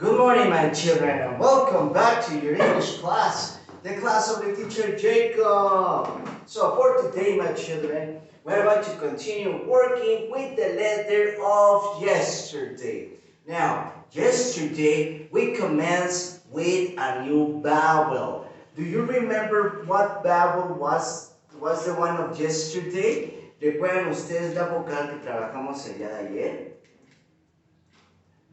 Good morning, my children, and welcome back to your English class, the class of the teacher Jacob. So for today, my children, we're going to continue working with the letter of yesterday. Now, yesterday we commenced with a new vowel. Do you remember what vowel was the one of yesterday? ¿Recuerdan ustedes la vocal que trabajamos el día de ayer?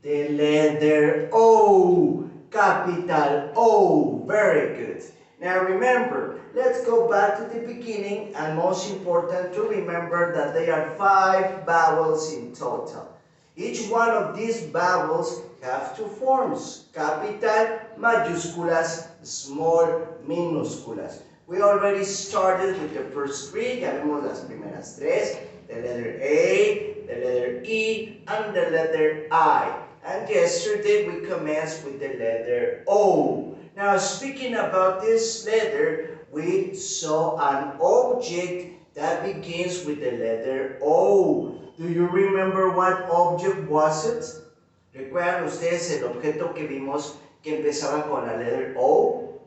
The letter O, capital O, very good. Now remember, let's go back to the beginning, and most important to remember that there are 5 vowels in total. Each one of these vowels have 2 forms, capital, mayúsculas, small, minúsculas. We already started with the first 3, ya vemos las primeras 3, the letter A, the letter E, and the letter I. And yesterday we commenced with the letter O. Now speaking about this letter, we saw an object that begins with the letter O. Do you remember what object was it? ¿Recuerdan ustedes el objeto que vimos que empezaba con la letter O?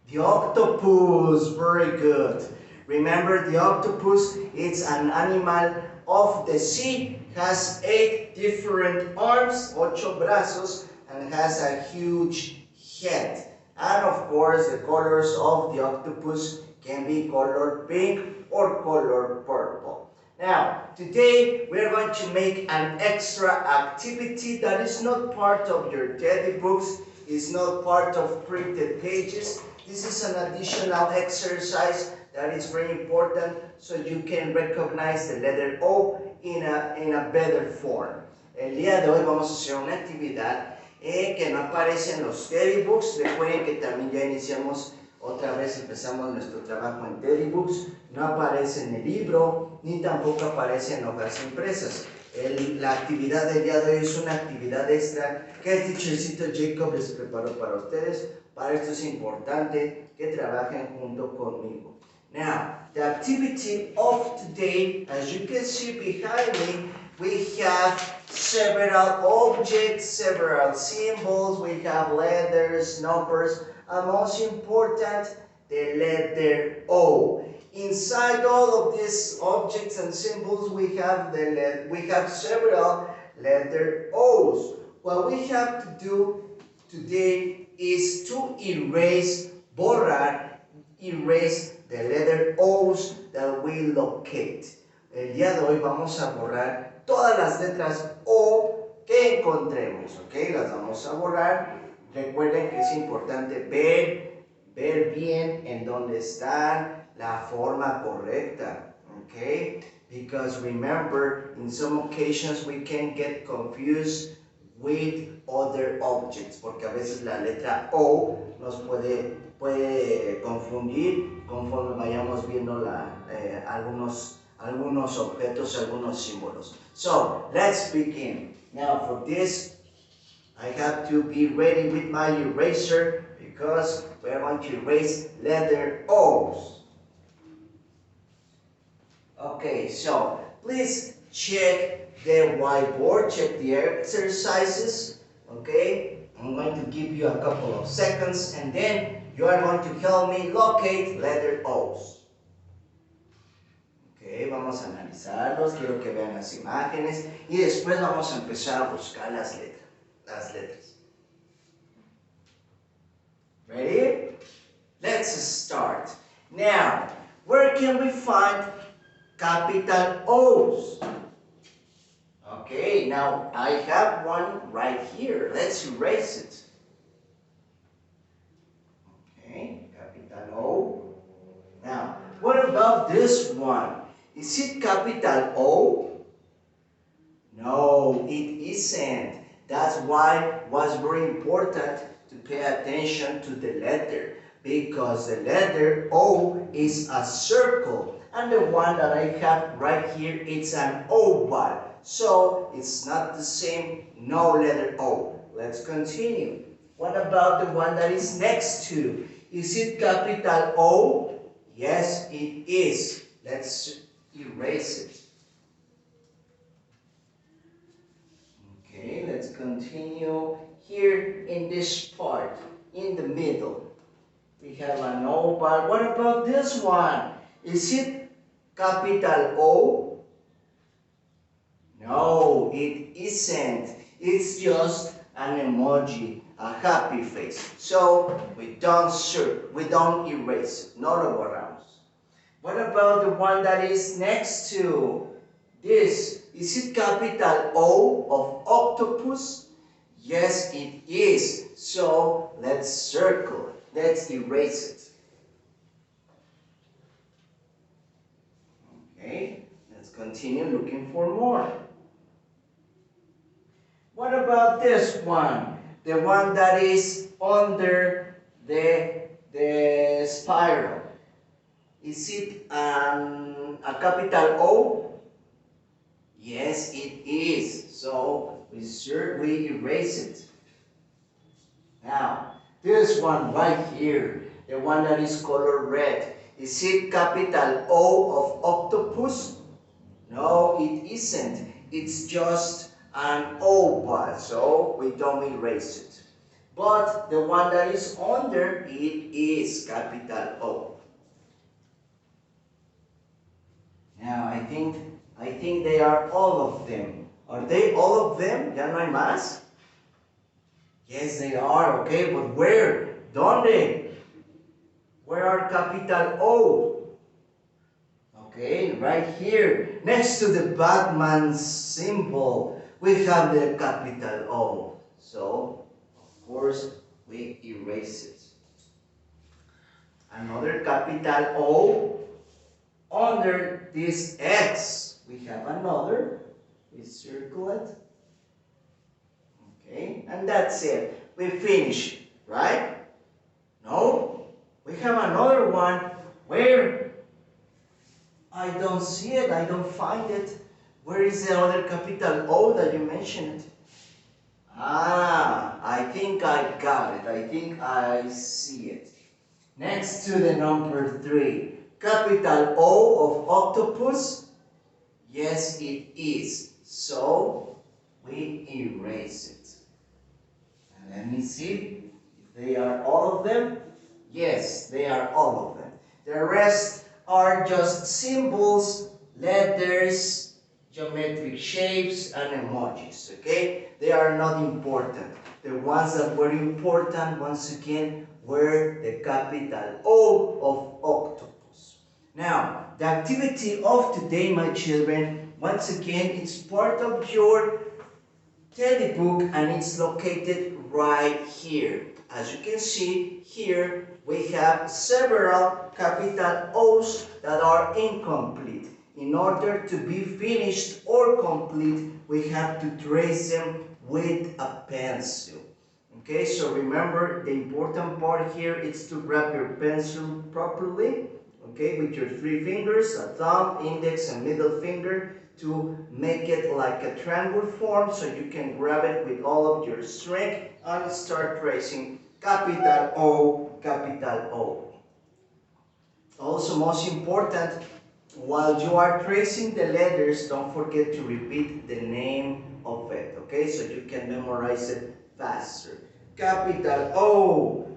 The octopus, very good. Remember, the octopus is an animal of the sea, has 8 different arms, 8 brazos, and has a huge head. And of course, the colors of the octopus can be color pink or color purple. Now, today we are going to make an extra activity that is not part of your teddy books, is not part of printed pages. This is an additional exercise that is very important so you can recognize the letter O in a better form. El día de hoy vamos a hacer una actividad que no aparece en los teddy books. Recuerden que también ya iniciamos otra vez, empezamos nuestro trabajo en teddy books. No aparece en el libro, ni tampoco aparece en hojas impresas. La actividad del día de hoy es una actividad extra que el teachercito Jacob les preparó para ustedes. Para esto es importante que trabajen junto conmigo. Now, the activity of today, as you can see behind me, we have several objects, several symbols, we have letters, numbers, and most important, the letter O. Inside all of these objects and symbols, we have several letter O's. What we have to do today is to erase the letter O's that we locate. El día de hoy vamos a borrar todas las letras O que encontremos, ¿ok? Las vamos a borrar. Recuerden que es importante ver bien en dónde están, la forma correcta, ¿ok? Because remember, in some occasions we can get confused with other objects, porque a veces la letra O nos puede confundir conforme vayamos viendo algunos objetos, algunos símbolos. So, let's begin. Now for this, I have to be ready with my eraser because we're going to erase letter O's. Okay, so please check the whiteboard, check the exercises, okay? I'm going to give you a couple of seconds and then you are going to help me locate letter O's. Ok, vamos a analizarlos, quiero que vean las imágenes y después vamos a empezar a buscar las letras. Ready? Let's start. Now, where can we find capital O's? Okay, now I have one right here. Let's erase it. Okay, capital O. Now, what about this one? Is it capital O? No, it isn't. That's why it was very important to pay attention to the letter, because the letter O is a circle, and the one that I have right here is an oval. So it's not the same, no letter O. Let's continue. What about the one that is next to? Is it capital O? Yes, it is. Let's erase it. Okay, let's continue here in this part, in the middle. We have an O, but what about this one? Is it capital O? No, it isn't. It's just an emoji, a happy face. So we don't erase it, none of our rounds. What about the one that is next to this? Is it capital O of octopus? Yes, it is. So let's circle it. Let's erase it. Okay, let's continue looking for more. What about this one? The one that is under the spiral. Is it a capital O? Yes, it is. So we erase it. Now, this one right here, the one that is colored red. Is it capital O of octopus? No, it isn't. It's just an oval, so we don't erase it. But the one that is under it is capital O. Now I think they are all of them. Are they all of them? ¿Ya no hay más? Yes, they are, okay, but where? ¿Dónde? Where are capital O? Okay, right here, next to the Batman symbol, we have the capital O. So, of course, we erase it. Another capital O under this X. We have another. We circle it. Okay, and that's it. We finish, right? No, we have another one. Where? I don't see it. I don't find it. Where is the other capital O that you mentioned? Ah, I think I got it. I think I see it. Next to the number 3. Capital O of octopus? Yes, it is. So, we erase it. And let me see if they are all of them. Yes, they are all of them. The rest are just symbols, letters, geometric shapes, and emojis, okay? They are not important. The ones that were important, once again, were the capital O of octopus. Now, the activity of today, my children, once again, it's part of your teddy book and it's located right here. As you can see here, we have several capital O's that are incomplete. In order to be finished or complete, we have to trace them with a pencil. Okay, so remember the important part here is to grab your pencil properly, okay, with your 3 fingers, a thumb, index, and middle finger, to make it like a triangle form so you can grab it with all of your strength and start tracing capital O, capital O. Also, most important, while you are tracing the letters, don't forget to repeat the name of it, okay, so you can memorize it faster. Capital O,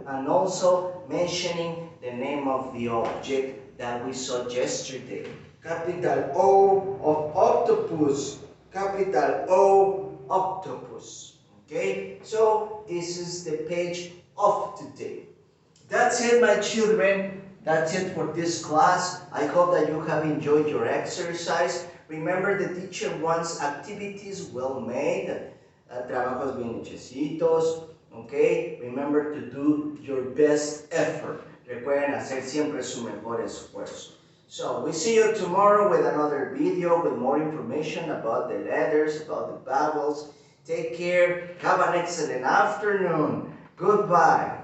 and also mentioning the name of the object that we saw yesterday. Capital O of octopus, capital O, octopus. Okay, so this is the page of today. That's it, my children. That's it for this class. I hope that you have enjoyed your exercise. Remember, the teacher wants activities well made, trabajos bien hechecitos, okay? Remember to do your best effort. Recuerden hacer siempre su mejor esfuerzo. So, we see you tomorrow with another video with more information about the letters, about the vowels. Take care. Have an excellent afternoon. Goodbye.